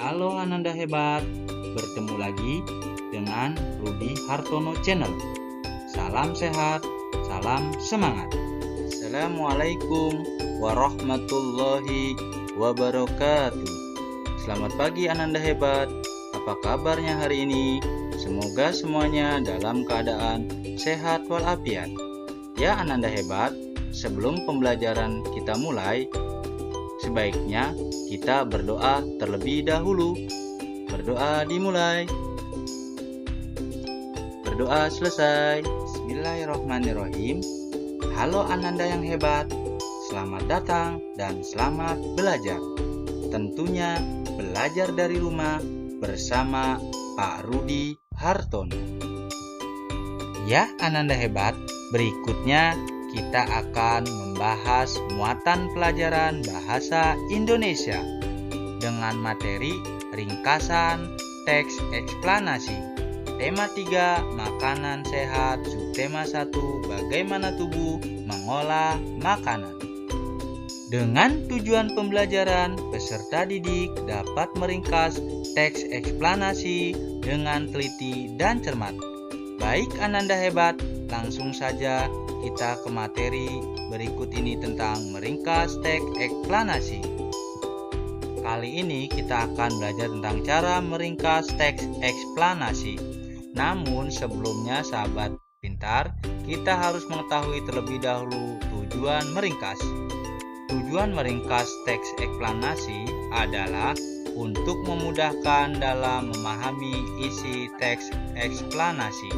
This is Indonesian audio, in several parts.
Halo Ananda Hebat, bertemu lagi dengan Rudi Hartono Channel. Salam sehat, salam semangat. Assalamualaikum warahmatullahi wabarakatuh. Selamat pagi Ananda Hebat, apa kabarnya hari ini? Semoga semuanya dalam keadaan sehat walafiat. Ya Ananda Hebat, sebelum pembelajaran kita mulai, sebaiknya kita berdoa terlebih dahulu. Berdoa dimulai. Berdoa selesai. Bismillahirrahmanirrahim. Halo Ananda yang hebat, selamat datang dan selamat belajar. Tentunya belajar dari rumah bersama Pak Rudi Hartono. Ya Ananda hebat, berikutnya kita akan membahas muatan pelajaran bahasa Indonesia dengan materi ringkasan teks eksplanasi. Tema 3, makanan sehat. Subtema 1, bagaimana tubuh mengolah makanan. Dengan tujuan pembelajaran, peserta didik dapat meringkas teks eksplanasi dengan teliti dan cermat. Baik Ananda hebat, langsung saja kita ke materi berikut ini tentang meringkas teks eksplanasi. Kali ini kita akan belajar tentang cara meringkas teks eksplanasi. Namun sebelumnya sahabat pintar, kita harus mengetahui terlebih dahulu tujuan meringkas. Tujuan meringkas teks eksplanasi adalah untuk memudahkan dalam memahami isi teks eksplanasi.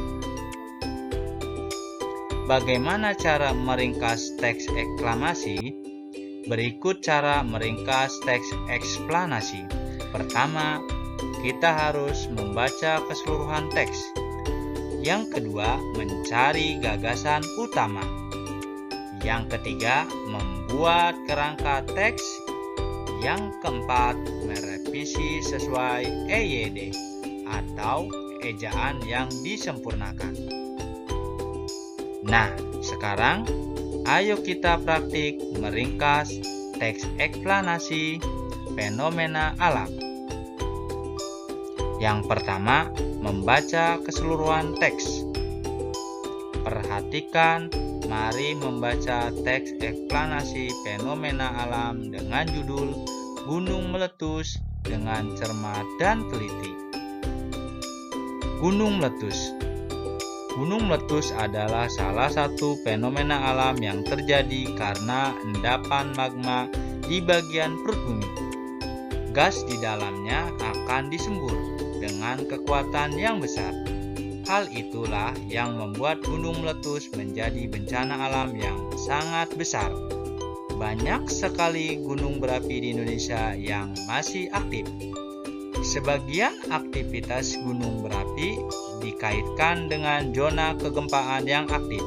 Bagaimana cara meringkas teks eksplanasi? Berikut cara meringkas teks eksplanasi. Pertama, kita harus membaca keseluruhan teks. Yang kedua, mencari gagasan utama. Yang ketiga, membuat kerangka teks. Yang keempat, merevisi sesuai EYD atau ejaan yang disempurnakan. Nah, sekarang ayo kita praktik meringkas teks eksplanasi fenomena alam. Yang pertama, membaca keseluruhan teks. Perhatikan, mari membaca teks eksplanasi fenomena alam dengan judul Gunung Meletus dengan cermat dan teliti. Gunung meletus. Gunung meletus adalah salah satu fenomena alam yang terjadi karena endapan magma di bagian perut bumi. Gas di dalamnya akan disembur dengan kekuatan yang besar. Hal itulah yang membuat gunung meletus menjadi bencana alam yang sangat besar. Banyak sekali gunung berapi di Indonesia yang masih aktif. Sebagian aktivitas gunung berapi dikaitkan dengan zona kegempaan yang aktif.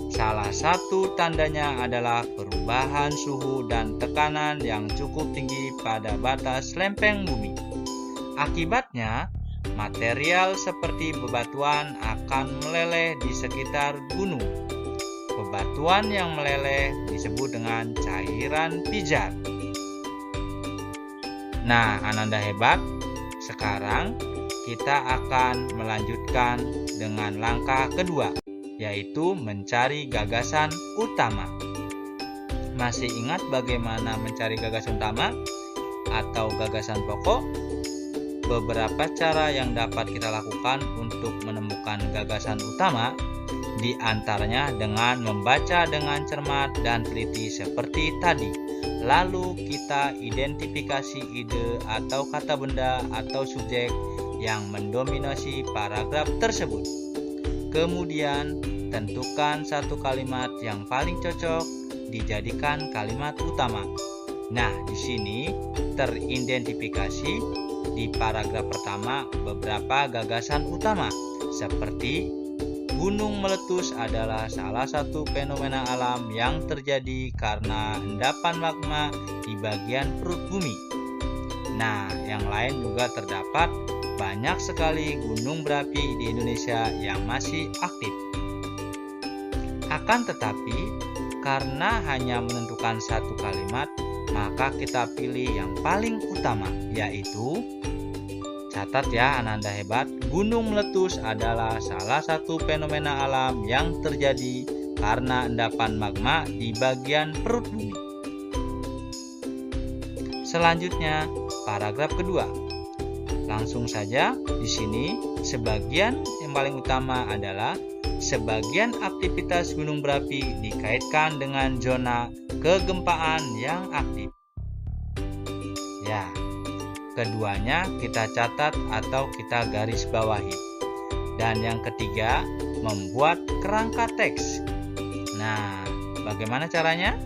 Salah satu tandanya adalah perubahan suhu dan tekanan yang cukup tinggi pada batas lempeng bumi. Akibatnya, material seperti bebatuan akan meleleh di sekitar gunung. Bebatuan yang meleleh disebut dengan cairan pijar. Nah, Ananda hebat, sekarang kita akan melanjutkan dengan langkah kedua, yaitu mencari gagasan utama. Masih ingat bagaimana mencari gagasan utama atau gagasan pokok? Beberapa cara yang dapat kita lakukan untuk menemukan gagasan utama, di antaranya dengan membaca dengan cermat dan teliti seperti tadi. Lalu kita identifikasi ide atau kata benda atau subjek yang mendominasi paragraf tersebut. Kemudian tentukan satu kalimat yang paling cocok dijadikan kalimat utama. Nah, di sini teridentifikasi di paragraf pertama beberapa gagasan utama seperti gunung meletus adalah salah satu fenomena alam yang terjadi karena endapan magma di bagian perut bumi. Nah, yang lain juga terdapat banyak sekali gunung berapi di Indonesia yang masih aktif. Akan tetapi, karena hanya menentukan satu kalimat, maka kita pilih yang paling utama, yaitu, catat ya Ananda hebat, gunung meletus adalah salah satu fenomena alam yang terjadi karena endapan magma di bagian perut bumi. Selanjutnya, paragraf kedua. Langsung saja di sini sebagian yang paling utama adalah sebagian aktivitas gunung berapi dikaitkan dengan zona kegempaan yang aktif. Ya, keduanya kita catat atau kita garis bawahi. Dan yang ketiga, membuat kerangka teks. Nah, bagaimana caranya?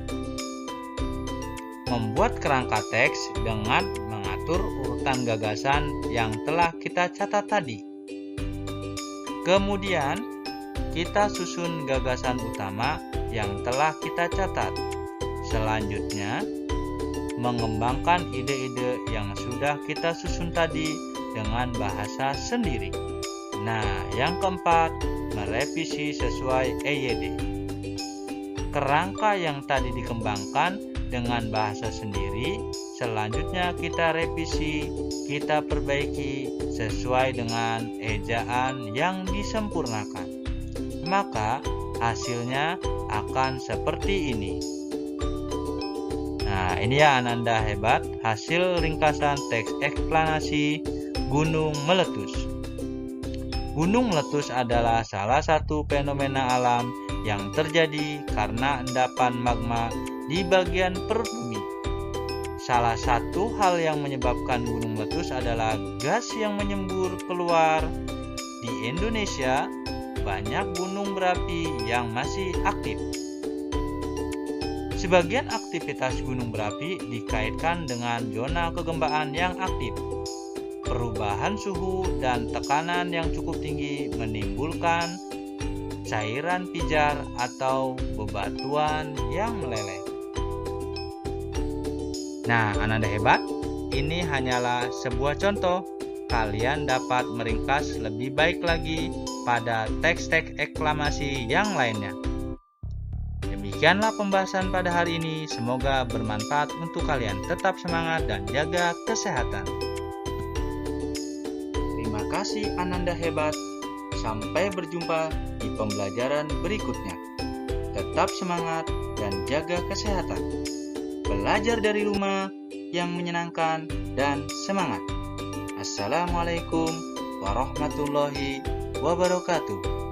Membuat kerangka teks dengan mengatur urutan gagasan yang telah kita catat tadi. Kemudian, kita susun gagasan utama yang telah kita catat. Selanjutnya, mengembangkan ide-ide yang sudah kita susun tadi dengan bahasa sendiri. Nah, yang keempat, merevisi sesuai EYD. Kerangka yang tadi dikembangkan dengan bahasa sendiri, selanjutnya kita revisi, kita perbaiki sesuai dengan ejaan yang disempurnakan. Maka hasilnya akan seperti ini. Nah, ini ya Ananda hebat, hasil ringkasan teks eksplanasi gunung meletus. Gunung meletus adalah salah satu fenomena alam yang terjadi karena endapan magma di bagian perut bumi. Salah satu hal yang menyebabkan gunung meletus adalah gas yang menyembur keluar. Di Indonesia, banyak gunung berapi yang masih aktif. Sebagian aktivitas gunung berapi dikaitkan dengan zona kegempaan yang aktif. Perubahan suhu dan tekanan yang cukup tinggi menimbulkan cairan pijar atau bebatuan yang meleleh. Nah, Ananda hebat, ini hanyalah sebuah contoh. Kalian dapat meringkas lebih baik lagi pada teks-teks eklamasi yang lainnya. Demikianlah pembahasan pada hari ini. Semoga bermanfaat untuk kalian. Tetap semangat dan jaga kesehatan. Terima kasih Ananda hebat. Sampai berjumpa di pembelajaran berikutnya. Tetap semangat dan jaga kesehatan. Belajar dari rumah yang menyenangkan dan semangat. Assalamualaikum warahmatullahi wabarakatuh.